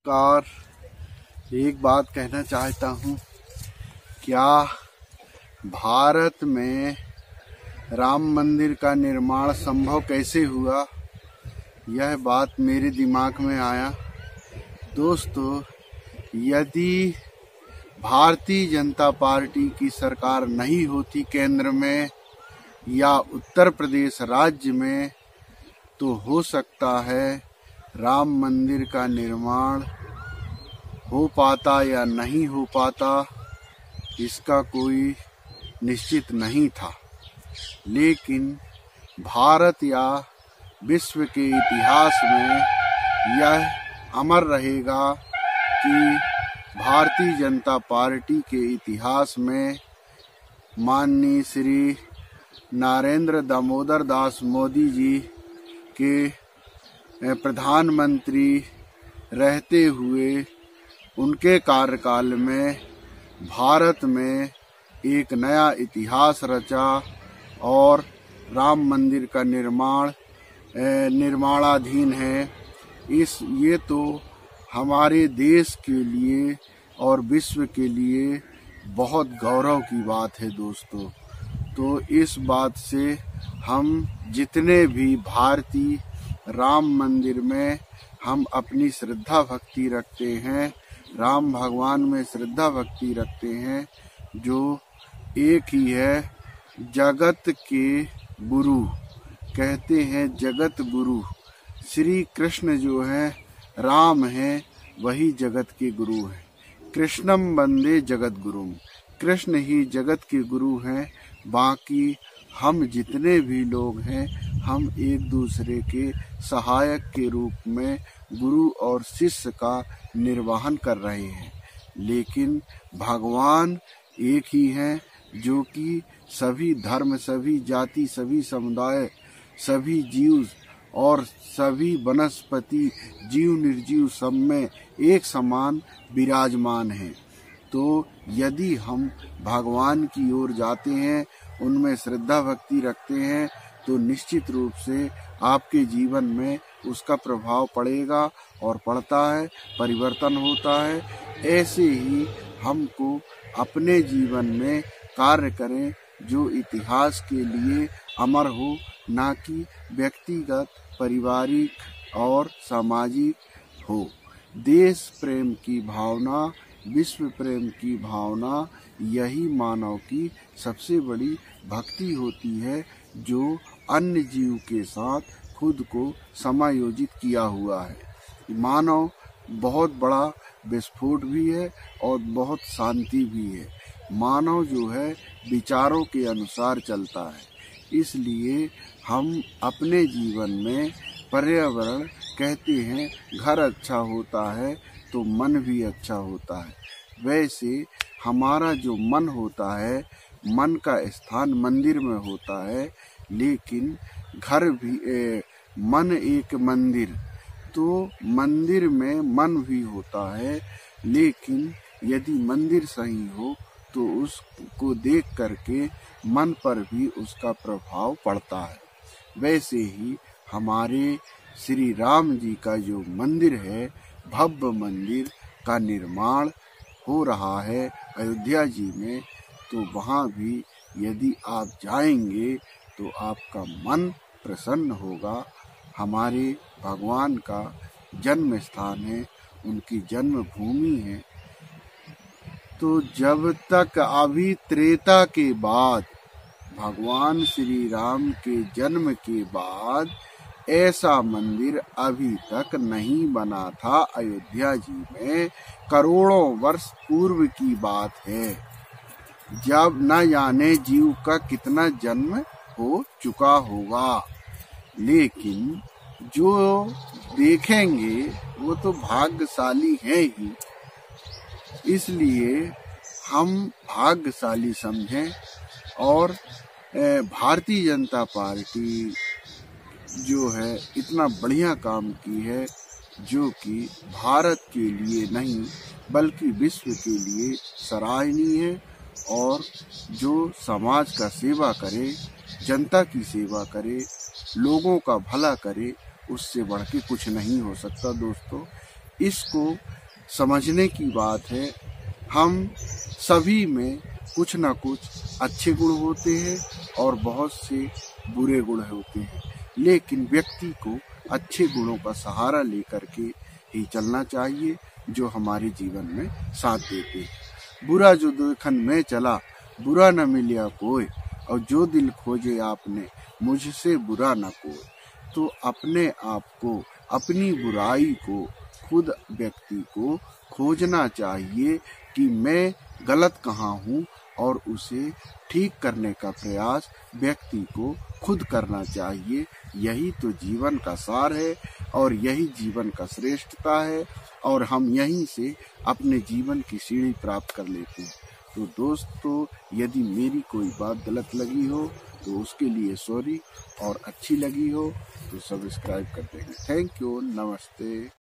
नमस्कार। एक बात कहना चाहता हूँ, क्या भारत में राम मंदिर का निर्माण संभव कैसे हुआ, यह बात मेरे दिमाग में आया। दोस्तों, यदि भारतीय जनता पार्टी की सरकार नहीं होती केंद्र में या उत्तर प्रदेश राज्य में, तो हो सकता है राम मंदिर का निर्माण हो पाता या नहीं हो पाता, इसका कोई निश्चित नहीं था। लेकिन भारत या विश्व के इतिहास में यह अमर रहेगा कि भारतीय जनता पार्टी के इतिहास में माननीय श्री नरेंद्र दामोदर दास मोदी जी के प्रधानमंत्री रहते हुए उनके कार्यकाल में भारत में एक नया इतिहास रचा और राम मंदिर का निर्माणाधीन है। ये तो हमारे देश के लिए और विश्व के लिए बहुत गौरव की बात है दोस्तों। तो इस बात से हम जितने भी भारतीय राम मंदिर में हम अपनी श्रद्धा भक्ति रखते हैं, राम भगवान में श्रद्धा भक्ति रखते हैं, जो एक ही है, जगत के गुरु कहते हैं। जगत गुरु श्री कृष्ण जो है, राम है, वही जगत के गुरु हैं। कृष्णम वंदे जगत गुरुम, कृष्ण ही जगत के गुरु हैं। बाकी हम जितने भी लोग हैं, हम एक दूसरे के सहायक के रूप में गुरु और शिष्य का निर्वहन कर रहे हैं। लेकिन भगवान एक ही हैं, जो कि सभी धर्म, सभी जाति, सभी समुदाय, सभी जीव और सभी वनस्पति, जीव निर्जीव सब में एक समान विराजमान हैं। तो यदि हम भगवान की ओर जाते हैं, उनमें श्रद्धा भक्ति रखते हैं, तो निश्चित रूप से आपके जीवन में उसका प्रभाव पड़ेगा और पड़ता है, परिवर्तन होता है। ऐसे ही हमको अपने जीवन में कार्य करें जो इतिहास के लिए अमर हो, ना कि व्यक्तिगत, पारिवारिक और सामाजिक हो। देश प्रेम की भावना, विश्व प्रेम की भावना, यही मानव की सबसे बड़ी भक्ति होती है, जो अन्य जीव के साथ खुद को समायोजित किया हुआ है। मानव बहुत बड़ा विस्फोट भी है और बहुत शांति भी है। मानव जो है विचारों के अनुसार चलता है। इसलिए हम अपने जीवन में पर्यावरण कहते हैं, घर अच्छा होता है तो मन भी अच्छा होता है। वैसे हमारा जो मन होता है, मन का स्थान मंदिर में होता है, लेकिन घर भी मन एक मंदिर, तो मंदिर में मन भी होता है। लेकिन यदि मंदिर सही हो तो उसको देख करके मन पर भी उसका प्रभाव पड़ता है। वैसे ही हमारे श्री राम जी का जो मंदिर है, भव्य मंदिर का निर्माण हो रहा है अयोध्या जी में, तो वहाँ भी यदि आप जाएंगे तो आपका मन प्रसन्न होगा। हमारे भगवान का जन्म स्थान है, उनकी जन्म भूमि है। तो जब तक अभी त्रेता के बाद, भगवान श्री राम के जन्म के बाद ऐसा मंदिर अभी तक नहीं बना था अयोध्या जी में। करोड़ों वर्ष पूर्व की बात है, जब न जाने जीव का कितना जन्म हो चुका होगा। लेकिन जो देखेंगे वो तो भाग्यशाली हैं ही। इसलिए हम भाग्यशाली समझें और भारतीय जनता पार्टी जो है इतना बढ़िया काम की है, जो कि भारत के लिए नहीं बल्कि विश्व के लिए सराहनीय है। और जो समाज का सेवा करे, जनता की सेवा करे, लोगों का भला करे, उससे बढ़ के कुछ नहीं हो सकता दोस्तों। इसको समझने की बात है। हम सभी में कुछ ना कुछ अच्छे गुण होते हैं और बहुत से बुरे गुण होते हैं, लेकिन व्यक्ति को अच्छे गुणों का सहारा लेकर के ही चलना चाहिए जो हमारे जीवन में साथ देते हैं। बुरा जो देखन में चला, बुरा न मिलिया कोई, और जो दिल खोजे आपने, मुझसे बुरा न कोई। तो अपने आप को, अपनी बुराई को खुद व्यक्ति को खोजना चाहिए कि मैं गलत कहाँ हूँ, और उसे ठीक करने का प्रयास व्यक्ति को खुद करना चाहिए। यही तो जीवन का सार है और यही जीवन का श्रेष्ठता है, और हम यहीं से अपने जीवन की सीढ़ी प्राप्त कर लेते हैं। तो दोस्तों, यदि मेरी कोई बात गलत लगी हो तो उसके लिए सॉरी, और अच्छी लगी हो तो सब्सक्राइब कर देंगे। थैंक यू, नमस्ते।